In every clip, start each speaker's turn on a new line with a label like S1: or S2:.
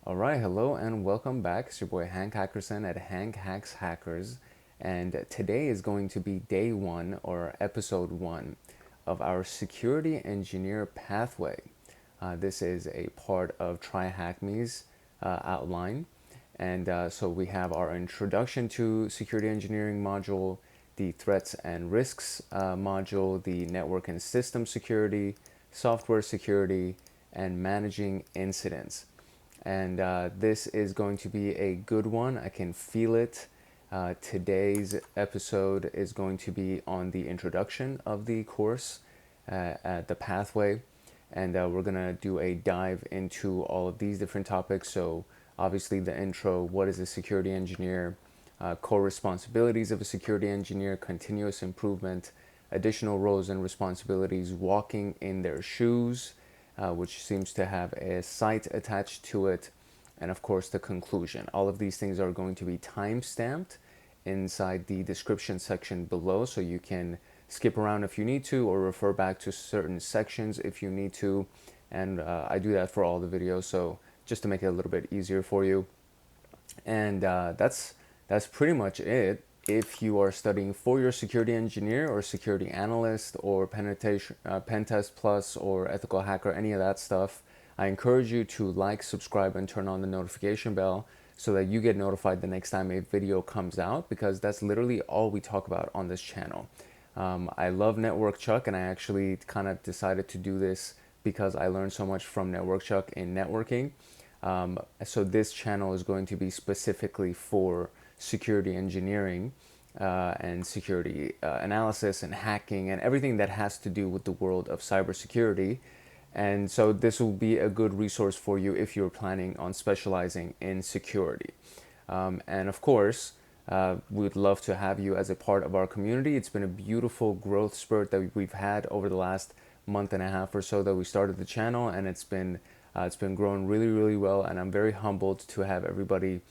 S1: All right, hello and welcome back. It's your boy Hank Hackerson at Hank Hacks Hackers, and today is going to be day one or episode one of our security engineer pathway. This is a part of TryHackMe's outline, and so we have our introduction to security engineering module, the threats and risks module, the network and system security, software security, and managing incidents. And this is going to be a good one. I can feel it. Today's episode is going to be on the introduction of the course, at the pathway, and we're gonna do a dive into all of these different topics. So obviously the intro, what is a security engineer, core responsibilities of a security engineer, continuous improvement, additional roles and responsibilities, walking in their shoes, which seems to have a site attached to it, and of course the conclusion. All of these things are going to be time stamped inside the description section below, so you can skip around if you need to or refer back to certain sections if you need to. And I do that for all the videos, so just to make it a little bit easier for you. And that's pretty much it. If you are studying for your security engineer or security analyst or pen test plus or ethical hacker, any of that stuff, I encourage you to like, subscribe, and turn on the notification bell so that you get notified the next time a video comes out, because that's literally all we talk about on this channel. I love Network Chuck, and I actually kind of decided to do this because I learned so much from Network Chuck in networking. So this channel is going to be specifically for security engineering and security analysis and hacking and everything that has to do with the world of cybersecurity. And so this will be a good resource for you if you're planning on specializing in security. And of course, we'd love to have you as a part of our community. It's been a beautiful growth spurt that we've had over the last month and a half or so that we started the channel, and it's been growing really, really well. And I'm very humbled to have everybody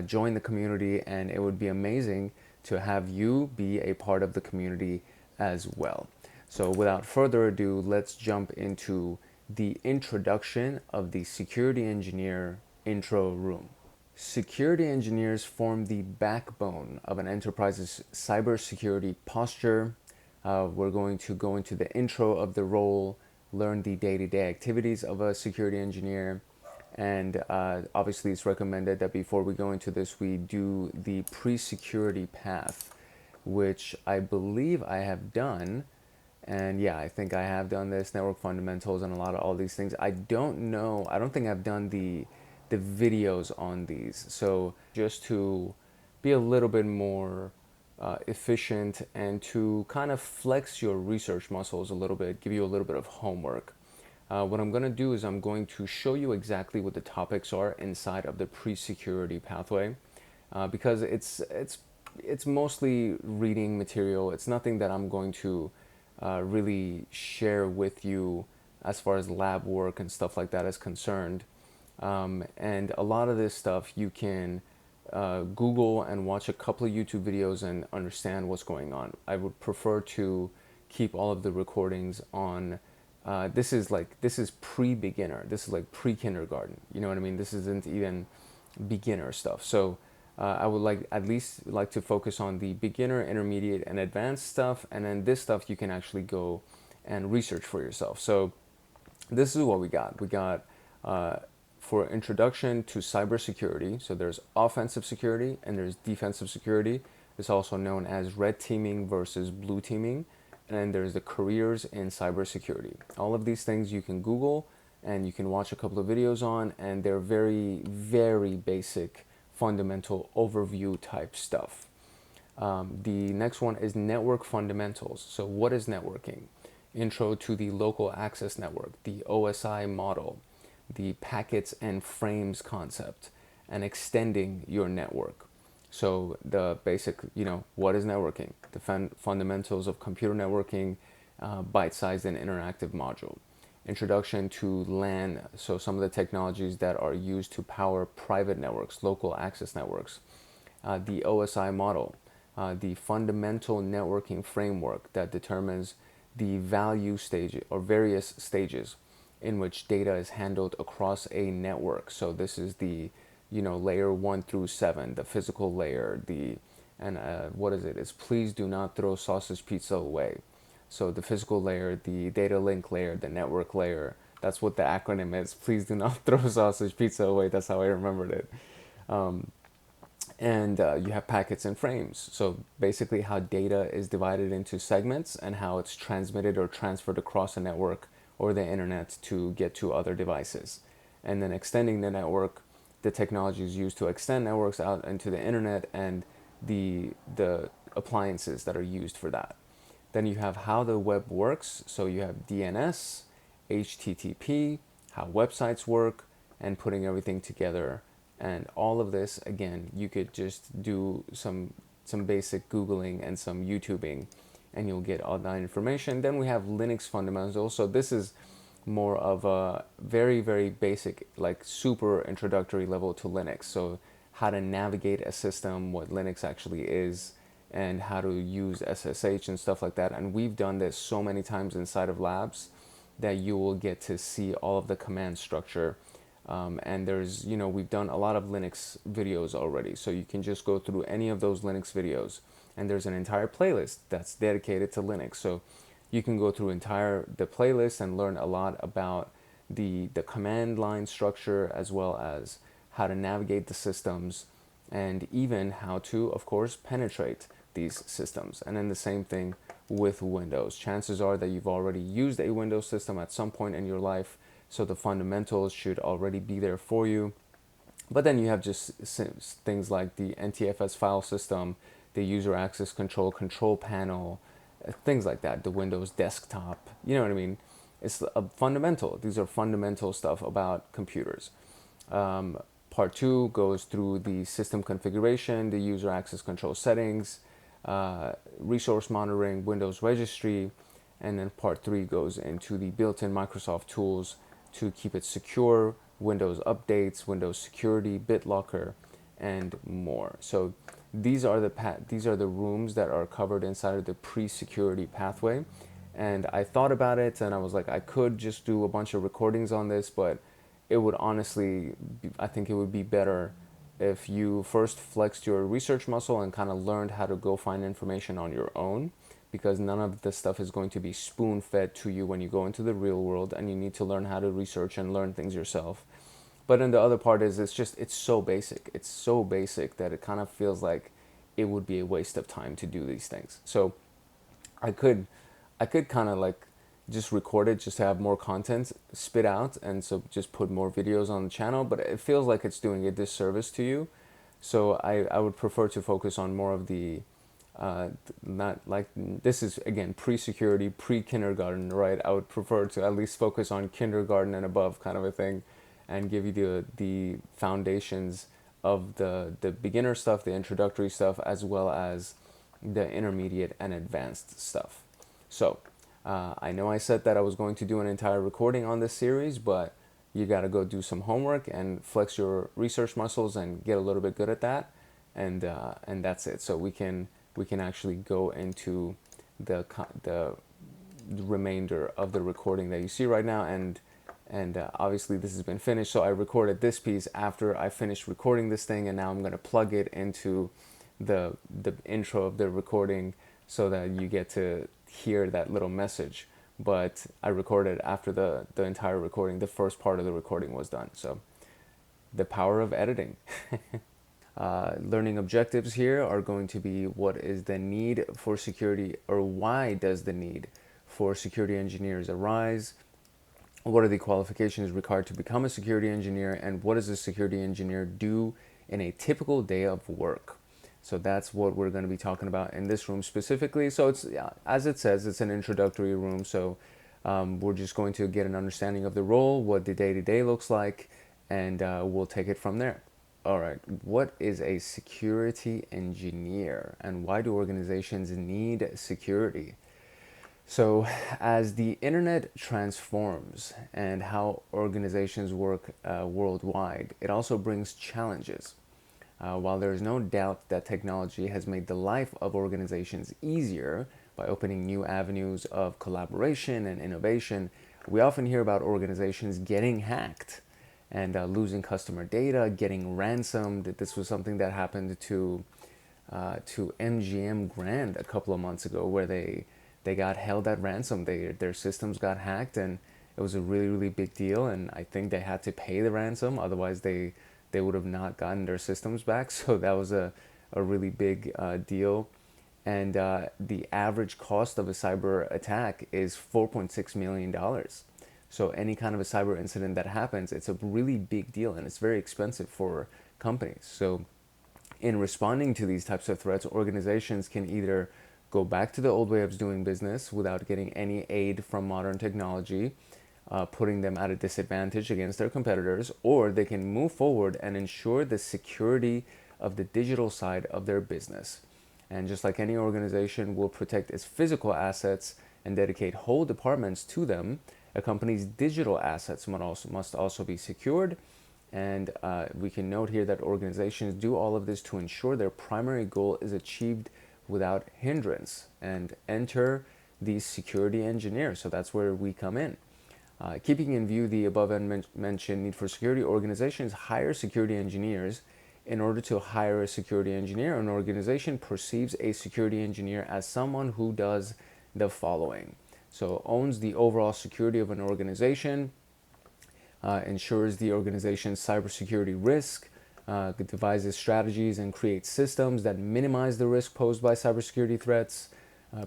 S1: join the community, and it would be amazing to have you be a part of the community as well. So without further ado, let's jump into the introduction of the security engineer intro room. Security engineers form the backbone of an enterprise's cybersecurity posture. We're going to go into the intro of the role, learn the day-to-day activities of a security engineer, and obviously it's recommended that before we go into this, we do the pre-security path, which I believe I have done. And yeah, I think I have done this, network fundamentals and a lot of all these things. I don't know, I don't think I've done the videos on these. So just to be a little bit more efficient and to kind of flex your research muscles a little bit, give you a little bit of homework. What I'm going to do is I'm going to show you exactly what the topics are inside of the pre-security pathway, because it's mostly reading material. It's nothing that I'm going to really share with you as far as lab work and stuff like that is concerned. And a lot of this stuff you can Google and watch a couple of YouTube videos and understand what's going on. I would prefer to keep all of the recordings on. This is pre-beginner. This is like pre-kindergarten. You know what I mean? This isn't even beginner stuff. So I would at least like to focus on the beginner, intermediate, and advanced stuff, and then this stuff you can actually go and research for yourself. So this is what we got. We got for introduction to cybersecurity. So there's offensive security and there's defensive security. It's also known as red teaming versus blue teaming. And then there's the careers in cybersecurity. All of these things you can Google and you can watch a couple of videos on, and they're very, very basic, fundamental overview type stuff. The next one is network fundamentals. So what is networking? Intro to the local access network, the OSI model, the packets and frames concept, and extending your network. So the basic, what is networking? The fundamentals of computer networking, bite-sized and interactive module. Introduction to LAN, so some of the technologies that are used to power private networks, local access networks. The OSI model, the fundamental networking framework that determines the value stage or various stages in which data is handled across a network. So this is the, layer 1 through 7, the physical layer, and what is it? It's please do not throw sausage pizza away. So the physical layer, the data link layer, the network layer, that's what the acronym is. Please do not throw sausage pizza away. That's how I remembered it. And you have packets and frames. So basically how data is divided into segments and how it's transmitted or transferred across a network or the internet to get to other devices. And then extending the network, the technology is used to extend networks out into the internet and the appliances that are used for that. Then you have how the web works. So you have DNS, HTTP, how websites work, and putting everything together. And all of this, again, you could just do some basic Googling and some YouTubing, and you'll get all that information. Then we have Linux fundamentals. So this is more of a very, very basic, like super introductory level to Linux. So how to navigate a system, what Linux actually is, and how to use SSH and stuff like that. And we've done this so many times inside of labs that you will get to see all of the command structure. And there's, we've done a lot of Linux videos already. So you can just go through any of those Linux videos. And there's an entire playlist that's dedicated to Linux. So you can go through the playlist and learn a lot about the command line structure, as well as how to navigate the systems, and even how to, of course, penetrate these systems. And then the same thing with Windows. Chances are that you've already used a Windows system at some point in your life, so the fundamentals should already be there for you. But then you have just things like the NTFS file system, the user access control panel, things like that, the Windows desktop, you know what I mean? It's a fundamental. These are fundamental stuff about computers. Part 2 goes through the system configuration, the user access control settings, resource monitoring, Windows registry, and then part 3 goes into the built-in Microsoft tools to keep it secure, Windows updates, Windows security, BitLocker, and more. So these are the rooms that are covered inside of the pre-security pathway. And I thought about it, and I was like, I could just do a bunch of recordings on this, but it would honestly, I think it would be better if you first flexed your research muscle and kind of learned how to go find information on your own, because none of this stuff is going to be spoon-fed to you when you go into the real world, and you need to learn how to research and learn things yourself. But then the other part is it's so basic. It's so basic that it kind of feels like it would be a waste of time to do these things. So I could kind of like just record it, just to have more content spit out, and so just put more videos on the channel, but it feels like it's doing a disservice to you. So I would prefer to focus on more of the not like, this is again pre-security, pre-kindergarten, right? I would prefer to at least focus on kindergarten and above kind of a thing, and give you the foundations of the beginner stuff, the introductory stuff, as well as the intermediate and advanced stuff. So I know I said that I was going to do an entire recording on this series, but you got to go do some homework and flex your research muscles and get a little bit good at that, and that's it. So we can actually go into the remainder of the recording that you see right now, and obviously this has been finished. So I recorded this piece after I finished recording this thing, and now I'm going to plug it into the intro of the recording so that you get to hear that little message. But I recorded after the entire recording, the first part of the recording was done. So the power of editing. Learning objectives here are going to be, what is the need for security, or why does the need for security engineers arise? What are the qualifications required to become a security engineer, and what does a security engineer do in a typical day of work? So that's what we're going to be talking about in this room specifically. So it's, as it says, it's an introductory room. So we're just going to get an understanding of the role, what the day-to-day looks like, and we'll take it from there. All right, what is a security engineer, and why do organizations need security? So as the internet transforms and how organizations work worldwide, it also brings challenges. While there is no doubt that technology has made the life of organizations easier by opening new avenues of collaboration and innovation, we often hear about organizations getting hacked and losing customer data, getting ransomed. This was something that happened to MGM Grand a couple of months ago, where they got held at ransom. Their systems got hacked, and it was a really, really big deal. And I think they had to pay the ransom, otherwise they would have not gotten their systems back. So that was a really big deal. And the average cost of a cyber attack is $4.6 million. So any kind of a cyber incident that happens, it's a really big deal, and it's very expensive for companies. So in responding to these types of threats, organizations can either go back to the old way of doing business without getting any aid from modern technology, putting them at a disadvantage against their competitors, or they can move forward and ensure the security of the digital side of their business. And just like any organization will protect its physical assets and dedicate whole departments to them, a company's digital assets must also be secured. And we can note here that organizations do all of this to ensure their primary goal is achieved without hindrance. And enter the security engineer. So that's where we come in. Keeping in view the above mentioned need for security, organizations hire security engineers. In order to hire a security engineer, an organization perceives a security engineer as someone who does the following. So owns the overall security of an organization, ensures the organization's cybersecurity risk, devises strategies and creates systems that minimize the risk posed by cybersecurity threats,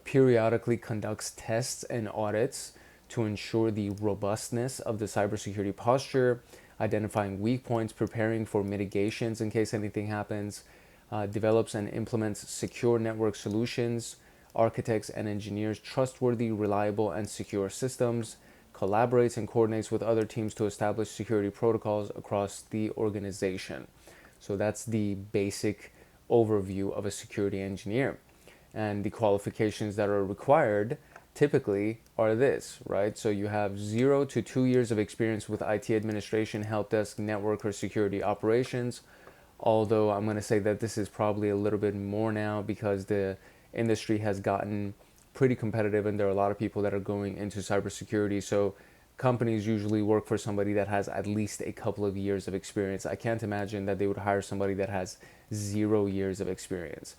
S1: periodically conducts tests and audits to ensure the robustness of the cybersecurity posture, identifying weak points, preparing for mitigations in case anything happens, develops and implements secure network solutions, architects and engineers trustworthy, reliable, and secure systems, collaborates and coordinates with other teams to establish security protocols across the organization. So that's the basic overview of a security engineer. And the qualifications that are required typically are this, right? So you have 0 to 2 years of experience with IT administration, help desk, network, or security operations. Although I'm going to say that this is probably a little bit more now because the industry has gotten pretty competitive and there are a lot of people that are going into cybersecurity. So companies usually work for somebody that has at least a couple of years of experience. I can't imagine that they would hire somebody that has 0 years of experience.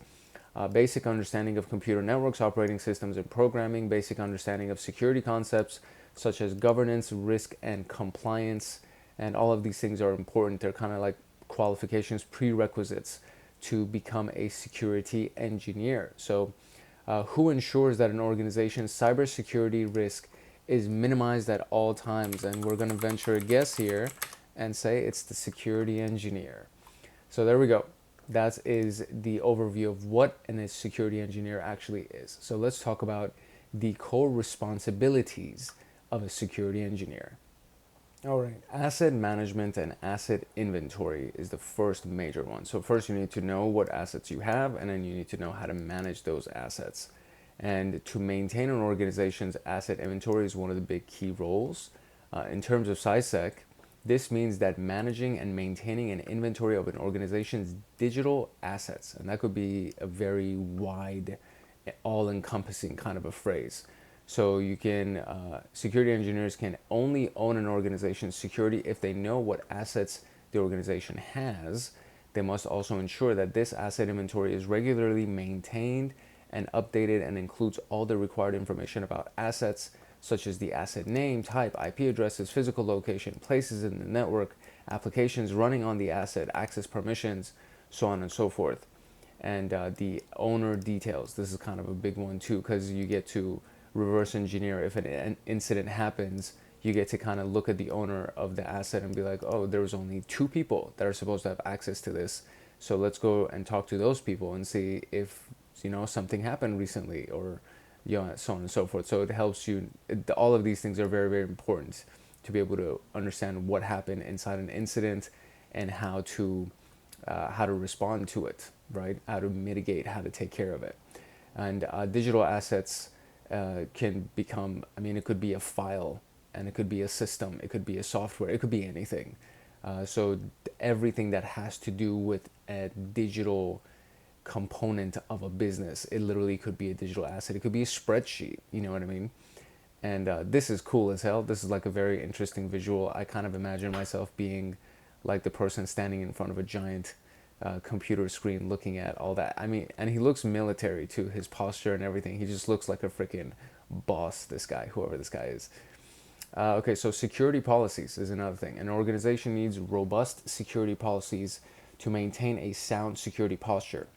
S1: Basic understanding of computer networks, operating systems, and programming, basic understanding of security concepts such as governance, risk, and compliance. And all of these things are important. They're kind of like qualifications, prerequisites to become a security engineer. So who ensures that an organization's cybersecurity risk is minimized at all times? And we're going to venture a guess here and say it's the security engineer. So there we go. That is the overview of what a security engineer actually is. So let's talk about the core responsibilities of a security engineer. All right, asset management and asset inventory is the first major one. So first you need to know what assets you have, and then you need to know how to manage those assets. And to maintain an organization's asset inventory is one of the big key roles. In terms of SciSec, this means that managing and maintaining an inventory of an organization's digital assets, and that could be a very wide, all-encompassing kind of a phrase. So you can, security engineers can only own an organization's security if they know what assets the organization has. They must also ensure that this asset inventory is regularly maintained and updated and includes all the required information about assets, such as the asset name, type, IP addresses, physical location, places in the network, applications running on the asset, access permissions, so on and so forth. And the owner details. This is kind of a big one too, because you get to reverse engineer. If an incident happens, you get to kind of look at the owner of the asset and be like, oh, there was only 2 people that are supposed to have access to this. So let's go and talk to those people and see if, something happened recently, or so on and so forth. So it helps you. All of these things are very, very important to be able to understand what happened inside an incident and how to respond to it, right? How to mitigate, how to take care of it. And digital assets can become, it could be a file, and it could be a system, it could be a software, it could be anything. So everything that has to do with a digital component of a business, it literally could be a digital asset. It could be a spreadsheet, you know what I mean? And this is cool as hell. This is like a very interesting visual. I kind of imagine myself being like the person standing in front of a giant computer screen looking at all that. I mean, and he looks military too, his posture and everything. He just looks like a freaking boss, this guy, whoever this guy is. Okay, so security policies is another thing. An organization needs robust security policies to maintain a sound security posture.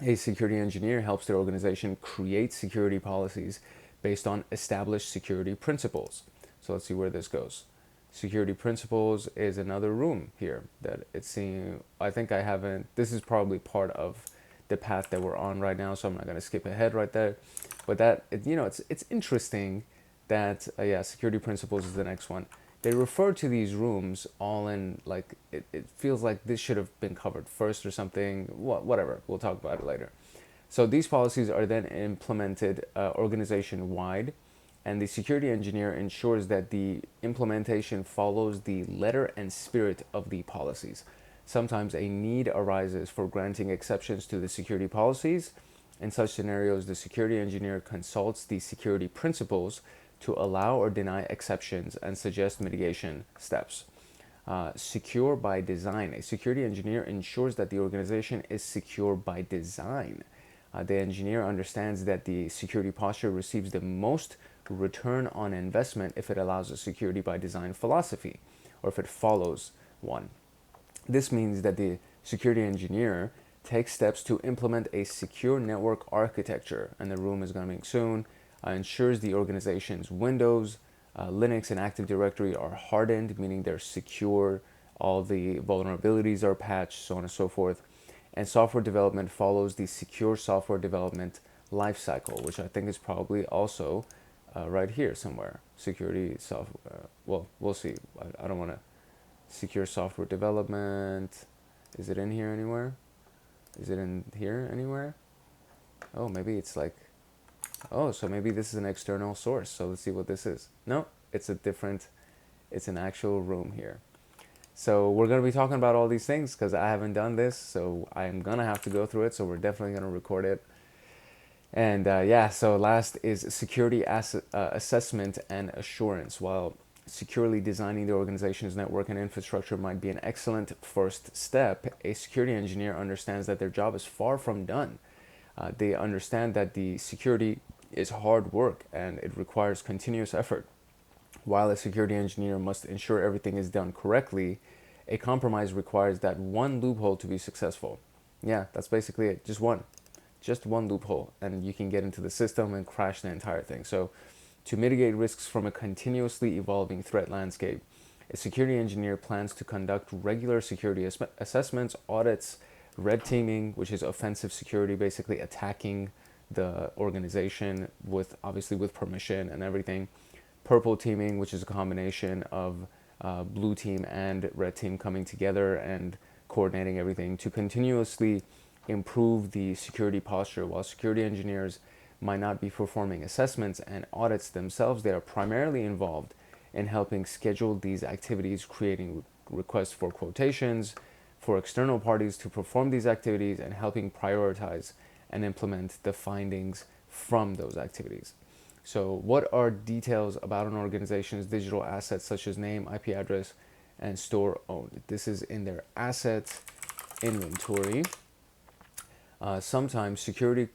S1: A security engineer helps their organization create security policies based on established security principles. So let's see where this goes. Security principles is another room here that it's seeing. I think I haven't, this is probably part of the path that we're on right now, so I'm not going to skip ahead right there. But that, it's interesting that, yeah, security principles is the next one. They refer to these rooms all in, like, it feels like this should have been covered first or something. Whatever, we'll talk about it later. So these policies are then implemented organization-wide, and the security engineer ensures that the implementation follows the letter and spirit of the policies. Sometimes a need arises for granting exceptions to the security policies. In such scenarios, the security engineer consults the security principles to allow or deny exceptions and suggest mitigation steps. Secure by design. A security engineer ensures that the organization is secure by design. The engineer understands that the security posture receives the most return on investment if it allows a security by design philosophy, or if it follows one. This means that the security engineer takes steps to implement a secure network architecture, and the room is coming soon, ensures the organization's Windows, Linux, and Active Directory are hardened, meaning they're secure, all the vulnerabilities are patched, so on and so forth. And software development follows the secure software development lifecycle, which I think is probably also right here somewhere. Security software, well, we'll see. I don't want to. Secure software development, is it in here anywhere? Is it in here anywhere? Oh, maybe it's like, oh, so maybe this is an external source. So let's see what this is. No, it's a different, it's an actual room here. So we're going to be talking about all these things because I haven't done this. So I'm going to have to go through it. So we're definitely going to record it. And yeah, so last is security assessment and assurance. While securely designing the organization's network and infrastructure might be an excellent first step, a security engineer understands that their job is far from done. They understand that the security is hard work and it requires continuous effort. While a security engineer must ensure everything is done correctly, a compromise requires that one loophole to be successful. Yeah, that's basically it. Just one loophole, and you can get into the system and crash the entire thing. So to mitigate risks from a continuously evolving threat landscape, a security engineer plans to conduct regular security assessments, audits, red teaming, which is offensive security, basically attacking the organization with, obviously with permission and everything. Purple teaming, which is a combination of blue team and red team coming together and coordinating everything to continuously improve the security posture. While security engineers might not be performing assessments and audits themselves, they are primarily involved in helping schedule these activities, creating requests for quotations for external parties to perform these activities, and helping prioritize and implement the findings from those activities. So what are details about an organization's digital assets such as name, IP address, and store owned? This is in their asset inventory. Sometimes security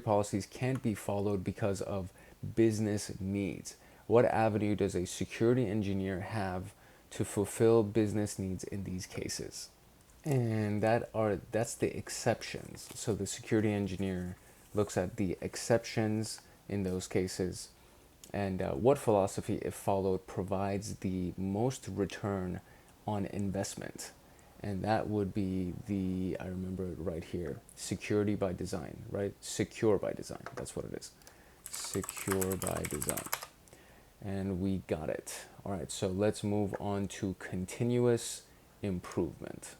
S1: policies can't be followed because of business needs. What avenue does a security engineer have to fulfill business needs in these cases? And that's the exceptions. So the security engineer looks at the exceptions in those cases, and what philosophy, if followed, provides the most return on investment. And that would be the, I remember it right here, security by design, right? Secure by design, that's what it is. Secure by design. And we got it. All right, so let's move on to continuous improvement.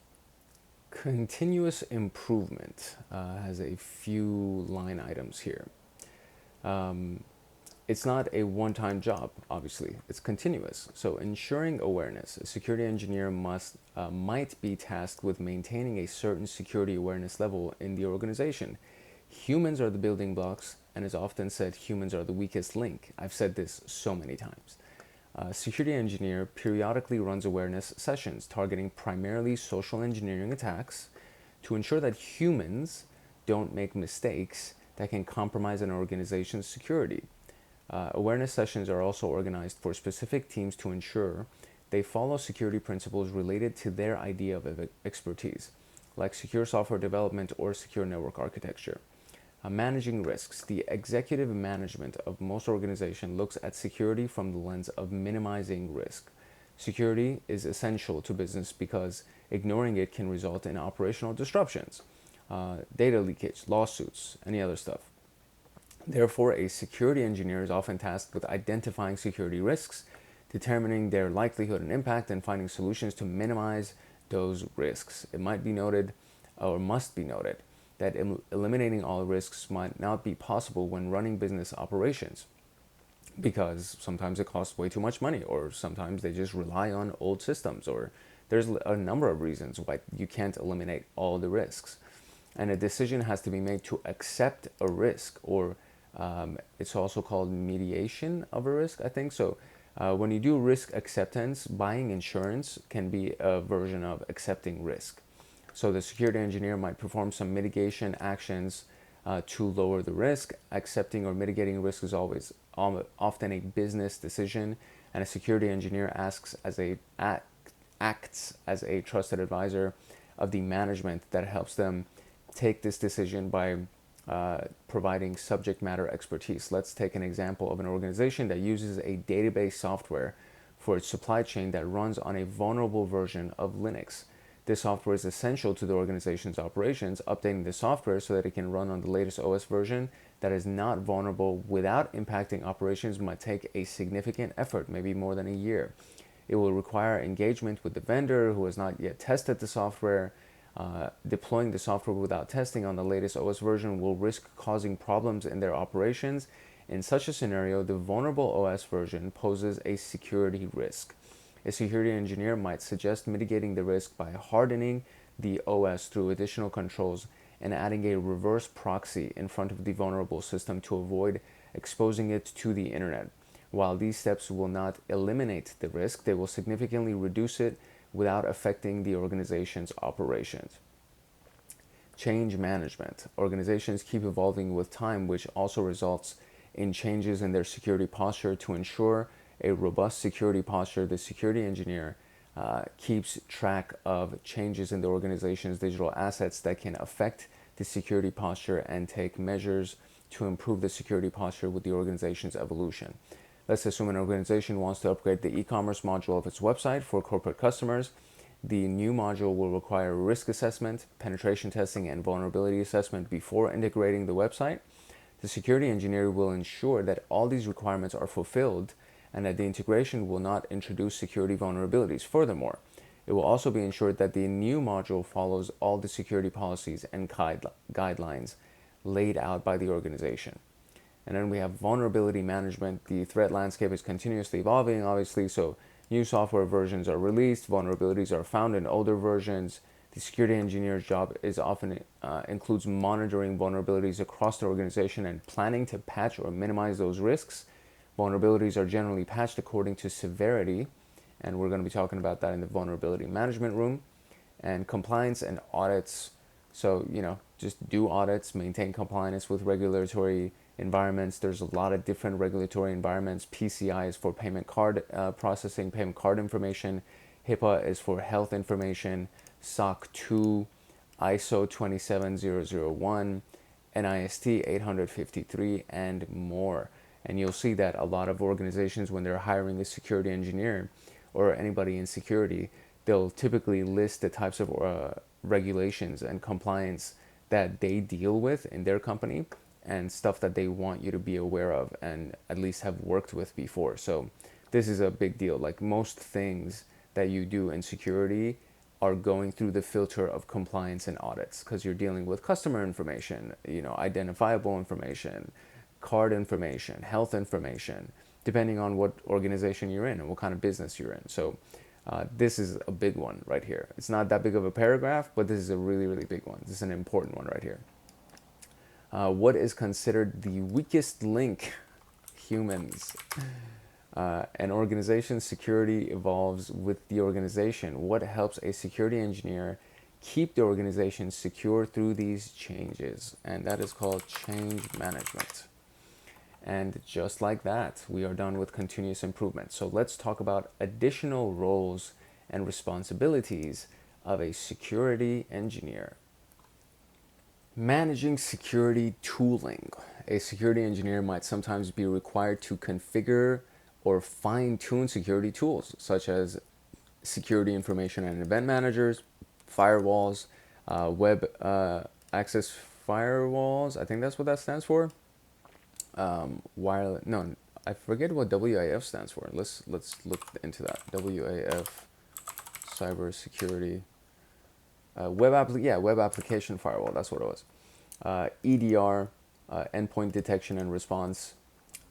S1: Continuous improvement has a few line items here. It's not a one-time job, obviously. It's continuous. So ensuring awareness. A security engineer might be tasked with maintaining a certain security awareness level in the organization. Humans are the building blocks, and is often said humans are the weakest link. I've said this so many times. A security engineer periodically runs awareness sessions targeting primarily social engineering attacks to ensure that humans don't make mistakes that can compromise an organization's security. Awareness sessions are also organized for specific teams to ensure they follow security principles related to their idea of expertise, like secure software development or secure network architecture. Managing risks. The executive management of most organizations looks at security from the lens of minimizing risk. Security is essential to business because ignoring it can result in operational disruptions, data leakage, lawsuits, any other stuff. Therefore, a security engineer is often tasked with identifying security risks, determining their likelihood and impact, and finding solutions to minimize those risks. It might be noted, or must be noted, that eliminating all risks might not be possible when running business operations, because sometimes it costs way too much money, or sometimes they just rely on old systems, or there's a number of reasons why you can't eliminate all the risks. And a decision has to be made to accept a risk, or it's also called mediation of a risk, I think. So when you do risk acceptance, buying insurance can be a version of accepting risk. So the security engineer might perform some mitigation actions to lower the risk. Accepting or mitigating risk is always often a business decision, and a security engineer acts as a trusted advisor of the management that helps them take this decision by providing subject matter expertise. Let's take an example of an organization that uses a database software for its supply chain that runs on a vulnerable version of Linux. This software is essential to the organization's operations. Updating the software so that it can run on the latest OS version that is not vulnerable without impacting operations might take a significant effort, maybe more than a year. It will require engagement with the vendor who has not yet tested the software. Deploying the software without testing on the latest OS version will risk causing problems in their operations. In such a scenario, the vulnerable OS version poses a security risk. A security engineer might suggest mitigating the risk by hardening the OS through additional controls and adding a reverse proxy in front of the vulnerable system to avoid exposing it to the internet. While these steps will not eliminate the risk, they will significantly reduce it without affecting the organization's operations. Change management. Organizations keep evolving with time, which also results in changes in their security posture. To ensure a robust security posture, the security engineer keeps track of changes in the organization's digital assets that can affect the security posture and take measures to improve the security posture with the organization's evolution. Let's assume an organization wants to upgrade the e-commerce module of its website for corporate customers. The new module will require risk assessment, penetration testing, and vulnerability assessment before integrating the website. The security engineer will ensure that all these requirements are fulfilled and that the integration will not introduce security vulnerabilities. Furthermore, it will also be ensured that the new module follows all the security policies and guidelines laid out by the organization. And then we have vulnerability management. The threat landscape is continuously evolving, obviously, so new software versions are released, vulnerabilities are found in older versions. The security engineer's job is often includes monitoring vulnerabilities across the organization and planning to patch or minimize those risks. Vulnerabilities are generally patched according to severity, and we're going to be talking about that in the vulnerability management room. And compliance and audits. So, just do audits, maintain compliance with regulatory environments. There's a lot of different regulatory environments. PCI is for payment card processing, payment card information. HIPAA is for health information. SOC 2, ISO 27001, NIST 853, and more. And you'll see that a lot of organizations, when they're hiring a security engineer or anybody in security, they'll typically list the types of regulations and compliance that they deal with in their company and stuff that they want you to be aware of and at least have worked with before. So this is a big deal. Like most things that you do in security are going through the filter of compliance and audits, because you're dealing with customer information, identifiable information, card information, health information, depending on what organization you're in and what kind of business you're in. So this is a big one right here. It's not that big of a paragraph, but this is a really, really big one. This is an important one right here. What is considered the weakest link? Humans. An organization's security evolves with the organization. What helps a security engineer keep the organization secure through these changes? And that is called change management. And just like that, we are done with continuous improvement. So let's talk about additional roles and responsibilities of a security engineer. Managing security tooling. A security engineer might sometimes be required to configure or fine-tune security tools, such as security information and event managers, firewalls, web access firewalls. I think that's what that stands for. No, I forget what WAF stands for. Let's look into that. WAF, cybersecurity, web application firewall. That's what it was. EDR, endpoint detection and response,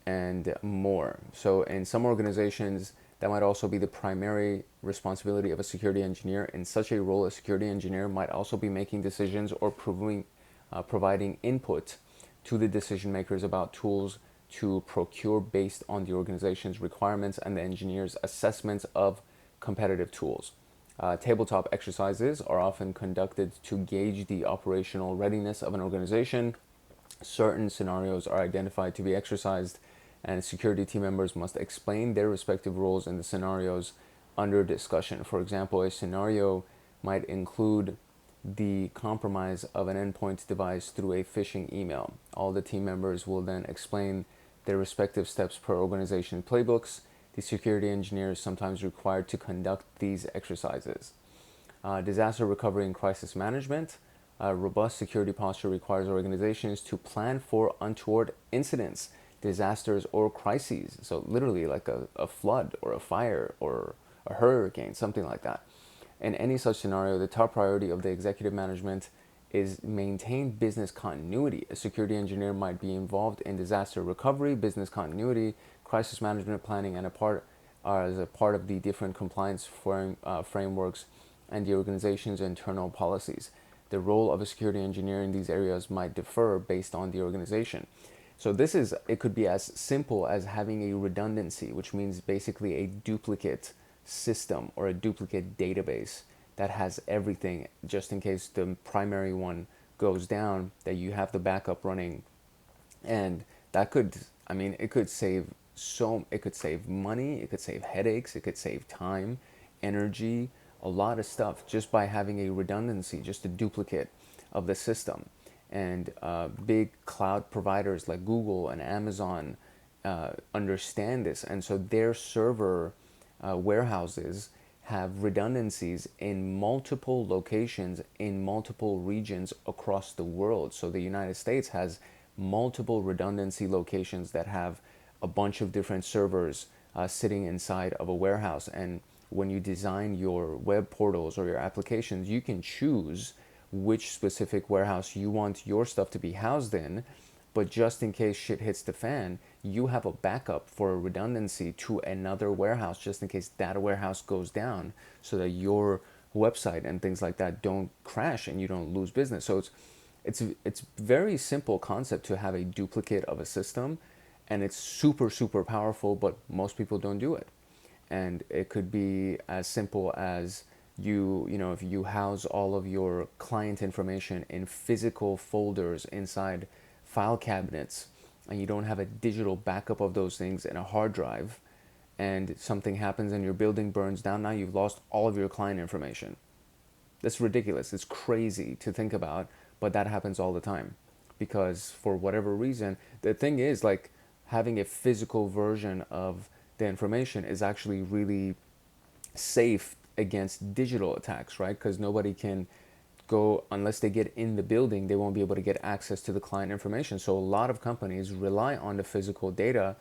S1: and more. So in some organizations, that might also be the primary responsibility of a security engineer. In such a role, a security engineer might also be making decisions or providing input to the decision makers about tools to procure based on the organization's requirements and the engineer's assessments of competitive tools. Tabletop exercises are often conducted to gauge the operational readiness of an organization. Certain scenarios are identified to be exercised, and security team members must explain their respective roles in the scenarios under discussion. For example, a scenario might include the compromise of an endpoint device through a phishing email. All the team members will then explain their respective steps per organization playbooks. The security engineer is sometimes required to conduct these exercises. Disaster recovery and crisis management. Robust security posture requires organizations to plan for untoward incidents, disasters, or crises. So literally like a flood or a fire or a hurricane, something like that. In any such scenario, the top priority of the executive management is maintain business continuity. A security engineer might be involved in disaster recovery, business continuity, crisis management planning, and as a part of the different compliance frameworks and the organization's internal policies. The role of a security engineer in these areas might differ based on the organization. So it could be as simple as having a redundancy, which means basically a duplicate system or a duplicate database that has everything, just in case the primary one goes down, that you have the backup running. And that could, it could save money, it could save headaches, it could save time, energy, a lot of stuff just by having a redundancy, just a duplicate of the system. And big cloud providers like Google and Amazon understand this, and so their server warehouses have redundancies in multiple locations in multiple regions across the world. So the United States has multiple redundancy locations that have a bunch of different servers sitting inside of a warehouse. And when you design your web portals or your applications, you can choose which specific warehouse you want your stuff to be housed in. But just in case shit hits the fan, you have a backup for a redundancy to another warehouse just in case that warehouse goes down, so that your website and things like that don't crash and you don't lose business. So it's very simple concept to have a duplicate of a system, and it's super powerful, but most people don't do it. And it could be as simple as if you house all of your client information in physical folders inside file cabinets, and you don't have a digital backup of those things in a hard drive, and something happens and your building burns down, now you've lost all of your client information. That's ridiculous. It's crazy to think about, but that happens all the time. Because for whatever reason, the thing is, like, having a physical version of the information is actually really safe against digital attacks, right? Because nobody can go, unless they get in the building, they won't be able to get access to the client information. So a lot of companies rely on the physical data,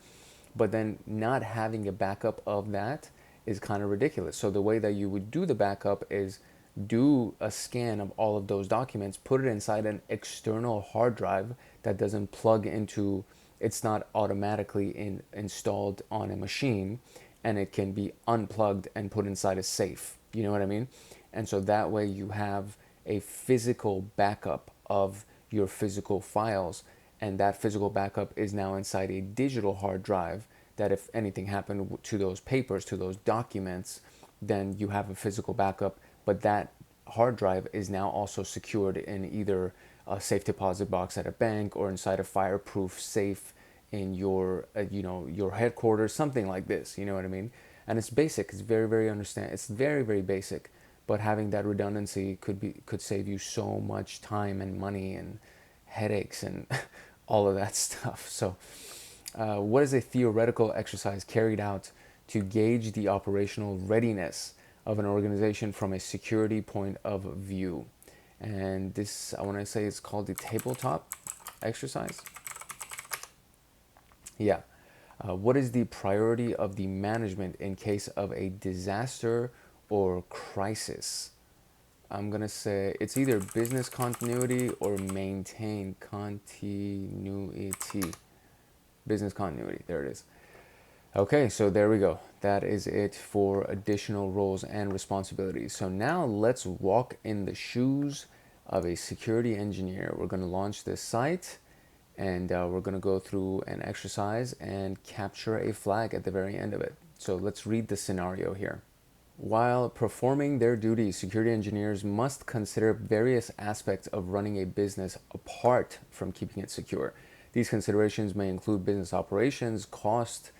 S1: but then not having a backup of that is kind of ridiculous. So the way that you would do the backup is do a scan of all of those documents, put it inside an external hard drive that doesn't plug into, it's not automatically installed on a machine, and it can be unplugged and put inside a safe. You know what I mean? And so that way you have a physical backup of your physical files, and that physical backup is now inside a digital hard drive that if anything happened to those papers, to those documents, then you have a physical backup, but that hard drive is now also secured in either a safe deposit box at a bank or inside a fireproof safe in your your headquarters, something like this, you know what I mean? And it's basic, it's very basic, but having that redundancy could save you so much time and money and headaches and all of that stuff. So what is a theoretical exercise carried out to gauge the operational readiness of an organization from a security point of view? And this, I want to say, it's called the tabletop exercise. Yeah. What is the priority of the management in case of a disaster or crisis? I'm going to say it's either business continuity or maintain continuity. Business continuity. There it is. Okay, so there we go. That is it for additional roles and responsibilities. So now let's walk in the shoes of a security engineer. We're going to launch this site, and we're going to go through an exercise and capture a flag at the very end of it. So let's read the scenario here. While performing their duties, security engineers must consider various aspects of running a business apart from keeping it secure. These considerations may include business operations, cost,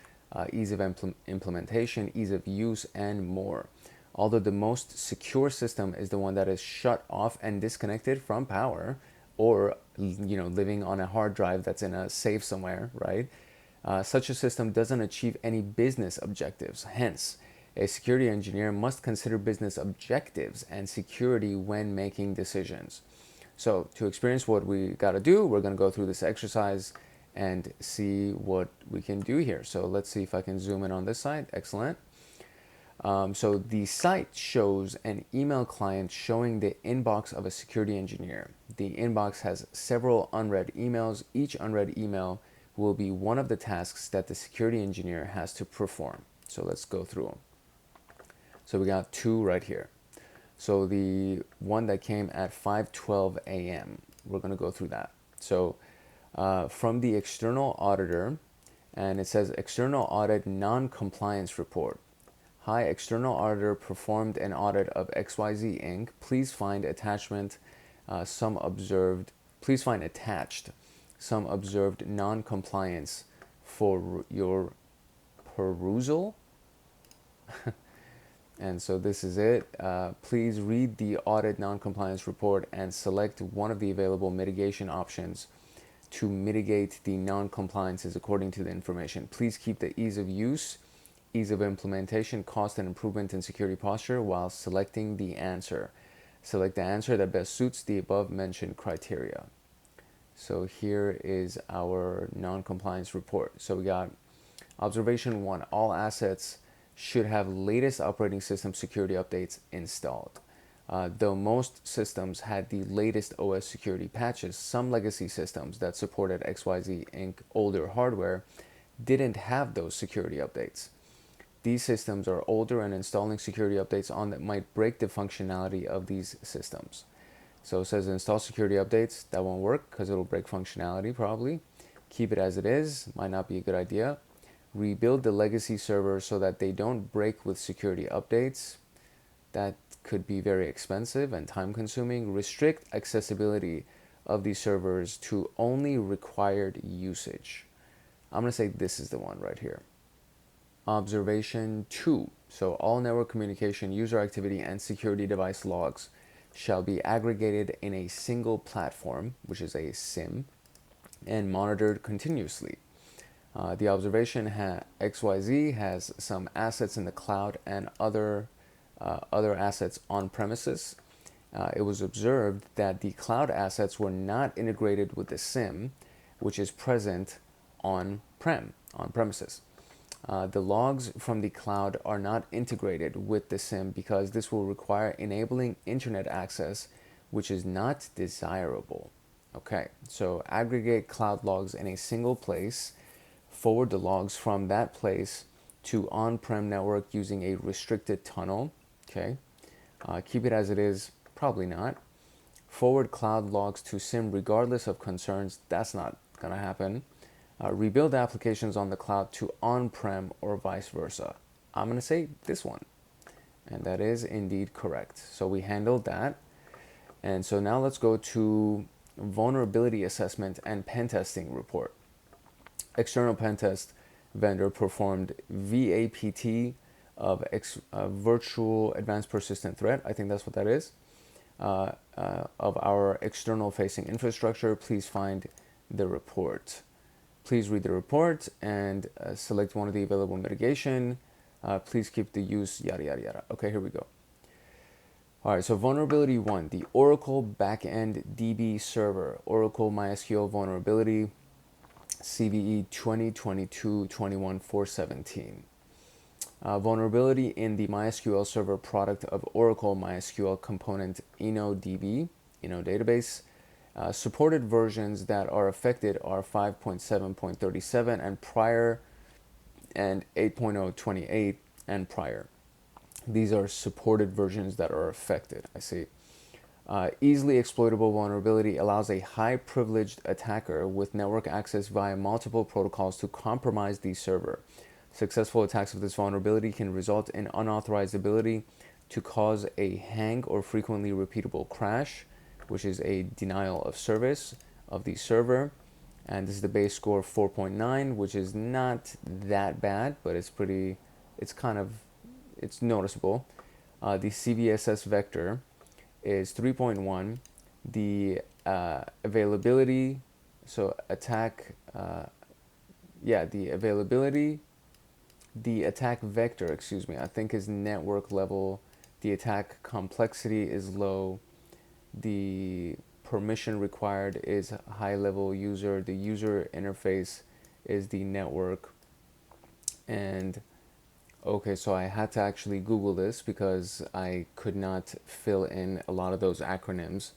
S1: ease of implementation, ease of use, and more. Although the most secure system is the one that is shut off and disconnected from power, or living on a hard drive that's in a safe somewhere, right? Such a system doesn't achieve any business objectives. Hence, a security engineer must consider business objectives and security when making decisions. So to experience what we got to do, we're going to go through this exercise and see what we can do here. So let's see if I can zoom in on this side. Excellent. So the site shows an email client showing the inbox of a security engineer. The inbox has several unread emails. Each unread email will be one of the tasks that the security engineer has to perform. So let's go through them. So we got two right here. So the one that came at 5:12 a.m., we're going to go through that. So from the external auditor, and it says external audit non-compliance report. Hi, external auditor performed an audit of XYZ Inc. Please find attachment please find attached some observed non-compliance for your perusal. And so this is it. Please read the audit non-compliance report and select one of the available mitigation options to mitigate the non-compliances according to the information. Please keep the ease of use, ease of implementation, cost, and improvement in security posture while selecting the answer. Select the answer that best suits the above mentioned criteria. So here is our non-compliance report. So we got observation 1, all assets should have latest operating system security updates installed. Though most systems had the latest OS security patches, some legacy systems that supported XYZ Inc. older hardware didn't have those security updates. These systems are older, and installing security updates on them might break the functionality of these systems. So it says install security updates. That won't work because it'll break functionality probably. Keep it as it is. Might not be a good idea. Rebuild the legacy servers so that they don't break with security updates. That could be very expensive and time consuming. Restrict accessibility of these servers to only required usage. I'm going to say this is the one right here. Observation 2. So all network communication, user activity, and security device logs shall be aggregated in a single platform, which is a SIM, and monitored continuously. The observation XYZ has some assets in the cloud and other assets on premises. It was observed that the cloud assets were not integrated with the SIM, which is present on premises. The logs from the cloud are not integrated with the SIM because this will require enabling internet access, which is not desirable. Okay, so aggregate cloud logs in a single place. Forward the logs from that place to on-prem network using a restricted tunnel. Okay, keep it as it is, probably not. forward cloud logs to SIM regardless of concerns. That's not going to happen. Rebuild applications on the cloud to on-prem or vice versa. I'm going to say this one. And that is indeed correct. So we handled that. And so now let's go to vulnerability assessment and pen testing report. External pen test vendor performed VAPT of virtual advanced persistent threat. I think that's what that is. Of our external facing infrastructure. Please find the report. Please read the report and select one of the available mitigation. Please keep the use, yada, yada, yada. Okay, here we go. All right, so vulnerability 1, the Oracle backend DB server, Oracle MySQL vulnerability, CVE 2022-21-417. Vulnerability in the MySQL server product of Oracle MySQL component InnoDB, Inno database. Supported versions that are affected are 5.7.37 and prior, and 8.0.28 and prior. These are supported versions that are affected. I see. Easily exploitable vulnerability allows a high privileged attacker with network access via multiple protocols to compromise the server. Successful attacks of this vulnerability can result in unauthorized ability to cause a hang or frequently repeatable crash, which is a denial of service of the server. And this is the base score 4.9, which is not that bad, but it's noticeable. The CVSS vector is 3.1. The availability, so attack, the attack vector, I think is network level. The attack complexity is low. The permission required is high level user. The user interface is the network. And okay, so I had to actually Google this because I could not fill in a lot of those acronyms.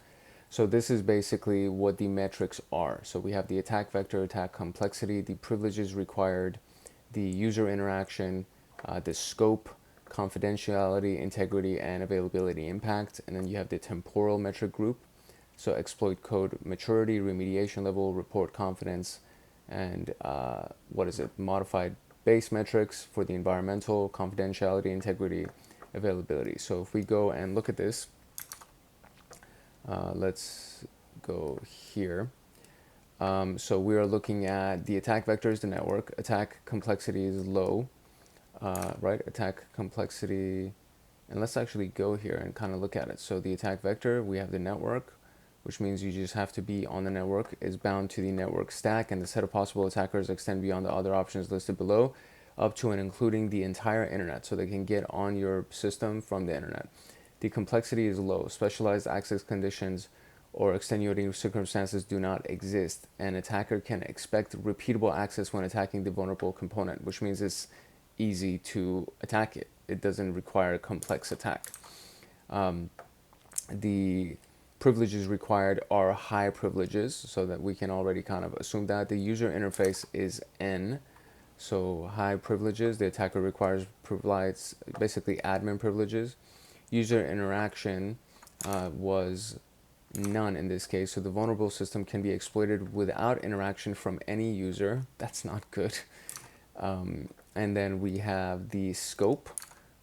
S1: So this is basically what the metrics are. So we have the attack vector, attack complexity, the privileges required, the user interaction, the scope, confidentiality, integrity, and availability impact. And then you have the temporal metric group. So exploit code maturity, remediation level, report confidence, and modified base metrics for the environmental, confidentiality, integrity, availability. So if we go and look at this, let's go here. So we are looking at the attack vector is the network, attack complexity is low, right? Attack complexity, and let's actually go here and kind of look at it. So the attack vector, we have the network, which means you just have to be on the network, is bound to the network stack, and the set of possible attackers extend beyond the other options listed below, up to and including the entire internet, so they can get on your system from the internet. The complexity is low. Specialized access conditions or extenuating circumstances do not exist. An attacker can expect repeatable access when attacking the vulnerable component, which means it's easy to attack it. It doesn't require a complex attack. The privileges required are high privileges, so that we can already kind of assume that. The user interface is N, so high privileges. The attacker provides basically admin privileges. User interaction was none in this case, so the vulnerable system can be exploited without interaction from any user. That's not good. And then we have the scope,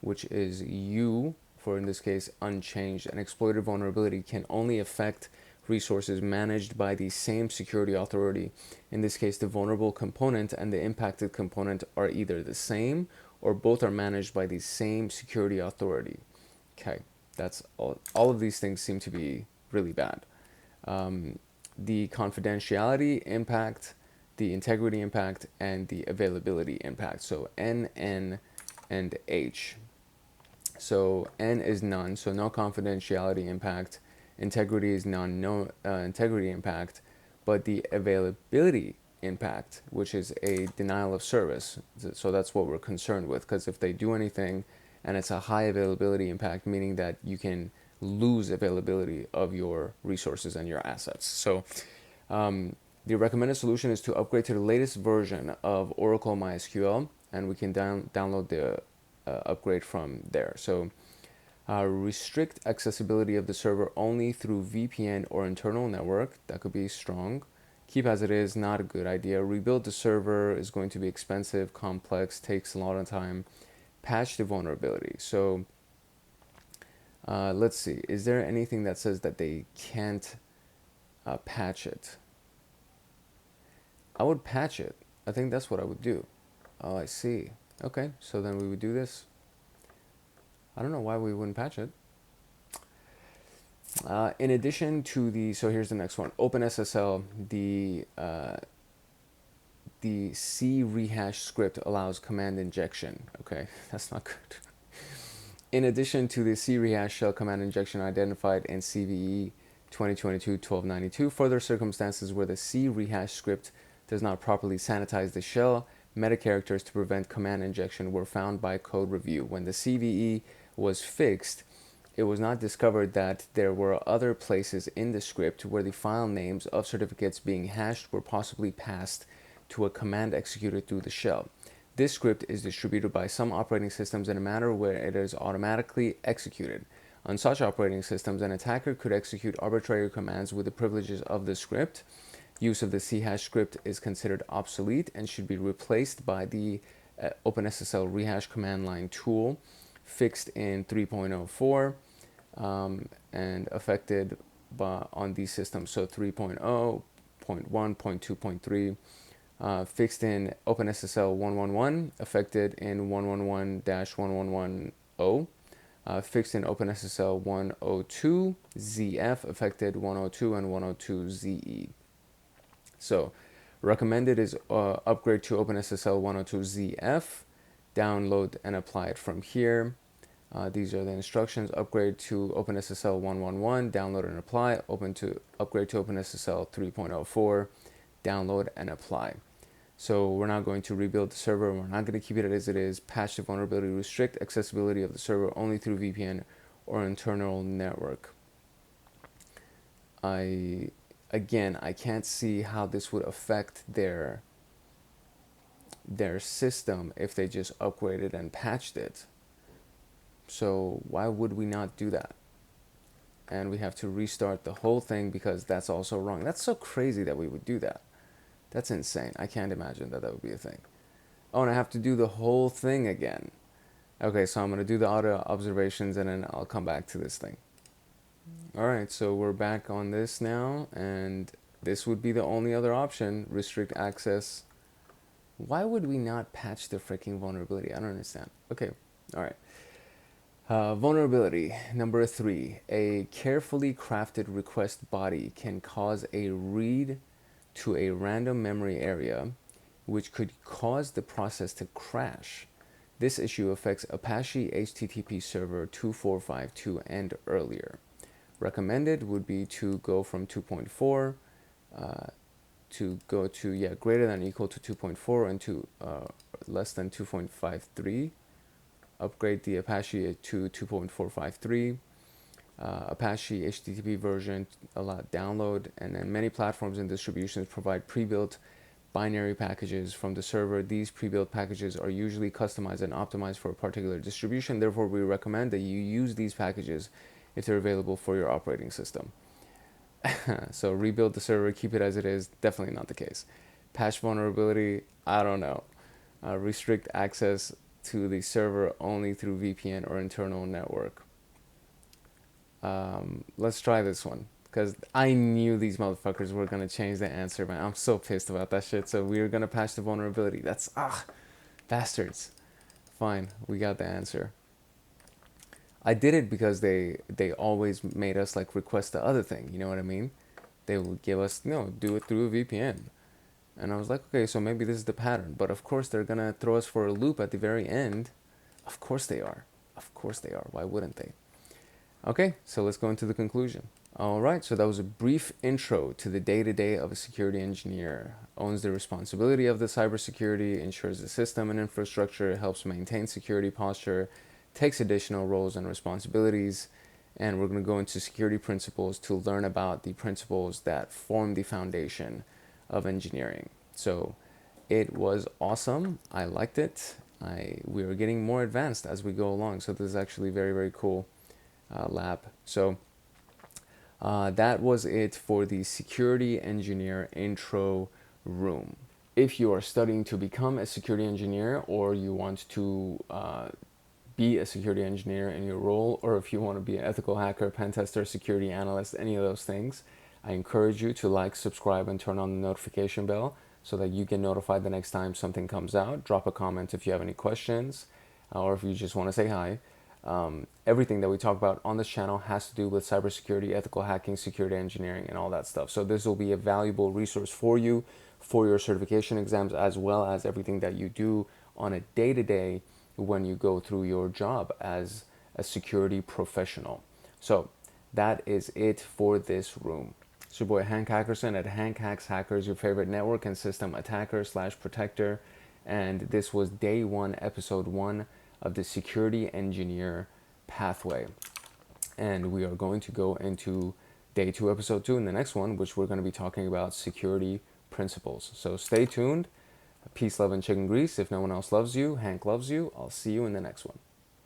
S1: which is U, for in this case unchanged. An exploited vulnerability can only affect resources managed by the same security authority. In this case, the vulnerable component and the impacted component are either the same or both are managed by the same security authority. Okay, that's all of these things seem to be really bad. The confidentiality impact, the integrity impact, and the availability impact. So N, N, and H. So N is none, so no confidentiality impact. Integrity is none, no integrity impact. But the availability impact, which is a denial of service, so that's what we're concerned with, because if they do anything and it's a high availability impact, meaning that you can lose availability of your resources and your assets. So the recommended solution is to upgrade to the latest version of Oracle MySQL, and we can download the upgrade from there. So Restrict accessibility of the server only through VPN or internal network. That could be strong. Keep as it is, not a good idea. Rebuild the server is going to be expensive, complex, takes a lot of time. Patch the vulnerability. So let's see. Is there anything that says that they can't patch it? I would patch it. I think that's what I would do. Oh, I see. Okay, so then we would do this. I don't know why we wouldn't patch it. In addition to the, so here's the next one. OpenSSL, the C rehash script allows command injection. Okay, that's not good. In addition to the C rehash shell command injection identified in CVE 2022-1292, further circumstances where the C rehash script does not properly sanitize the shell meta characters to prevent command injection were found by code review. When the CVE was fixed, it was not discovered that there were other places in the script where the file names of certificates being hashed were possibly passed to a command executed through the shell. This script is distributed by some operating systems in a manner where it is automatically executed. On such operating systems, an attacker could execute arbitrary commands with the privileges of the script. Use of the chash script is considered obsolete and should be replaced by the OpenSSL rehash command line tool fixed in 3.04 and affected on these systems. So 3.0, 0.1, 0.2.3, fixed in OpenSSL 111, affected in 111-1110, fixed in OpenSSL 102 ZF, affected 102 and 102 ZE. So recommended is upgrade to OpenSSL 102 ZF, download and apply it from here. These are the instructions. Upgrade to OpenSSL 111, download and apply. Upgrade to OpenSSL 3.04, download and apply. So we're now going to rebuild the server. We're not going to keep it as it is. Patch the vulnerability, restrict accessibility of the server only through VPN or internal network. Again, I can't see how this would affect their system if they just upgraded and patched it. So why would we not do that? And we have to restart the whole thing because that's also wrong. That's so crazy that we would do that. That's insane. I can't imagine that would be a thing. Oh, and I have to do the whole thing again. Okay, so I'm going to do the auto observations and then I'll come back to this thing. All right, so we're back on this now, and this would be the only other option, restrict access. Why would we not patch the freaking vulnerability? I don't understand. Okay, all right. Vulnerability number 3. A carefully crafted request body can cause a read to a random memory area, which could cause the process to crash. This issue affects Apache HTTP server 2452 and earlier. Recommended would be to go from 2.4 to go to greater than or equal to 2.4 and to less than 2.53. Upgrade the Apache to 2.453. Apache HTTP version allow download, and then many platforms and distributions provide pre-built binary packages from the server. These pre-built packages are usually customized and optimized for a particular distribution. Therefore, we recommend that you use these packages if they're available for your operating system. So rebuild the server, keep it as it is, definitely not the case. Patch vulnerability, I don't know. Restrict access to the server only through VPN or internal network. Let's try this one, because I knew these motherfuckers were going to change the answer, man. I'm so pissed about that shit. So we're going to patch the vulnerability. That's, bastards. Fine, we got the answer. I did it because they always made us like request the other thing. You know what I mean? They would give us, no, do it through a VPN. And I was like, okay, so maybe this is the pattern. But of course they're going to throw us for a loop at the very end. Of course they are. Of course they are. Why wouldn't they? Okay, so let's go into the conclusion. All right, so that was a brief intro to the day-to-day of a security engineer. Owns the responsibility of the cybersecurity, ensures the system and infrastructure, helps maintain security posture, takes additional roles and responsibilities, and we're going to go into security principles to learn about the principles that form the foundation of engineering. So it was awesome. I liked it. We are getting more advanced as we go along, so this is actually very, very cool. lab. So that was it for the security engineer intro room. If you are studying to become a security engineer, or you want to be a security engineer in your role, or if you want to be an ethical hacker, pen tester, security analyst, any of those things, I encourage you to like, subscribe, and turn on the notification bell so that you get notified the next time something comes out. Drop a comment if you have any questions, or if you just want to say hi. Everything that we talk about on this channel has to do with cybersecurity, ethical hacking, security engineering, and all that stuff. So this will be a valuable resource for you for your certification exams, as well as everything that you do on a day-to-day when you go through your job as a security professional. So that is it for this room. It's your boy Hank Hackerson at Hank Hacks Hackers, your favorite network and system attacker / protector. And this was day 1, episode 1 of the security engineer pathway. And we are going to go into day 2, episode 2 in the next one, which we're going to be talking about security principles. So stay tuned. Peace, love, and chicken grease. If no one else loves you, Hank loves you. I'll see you in the next one.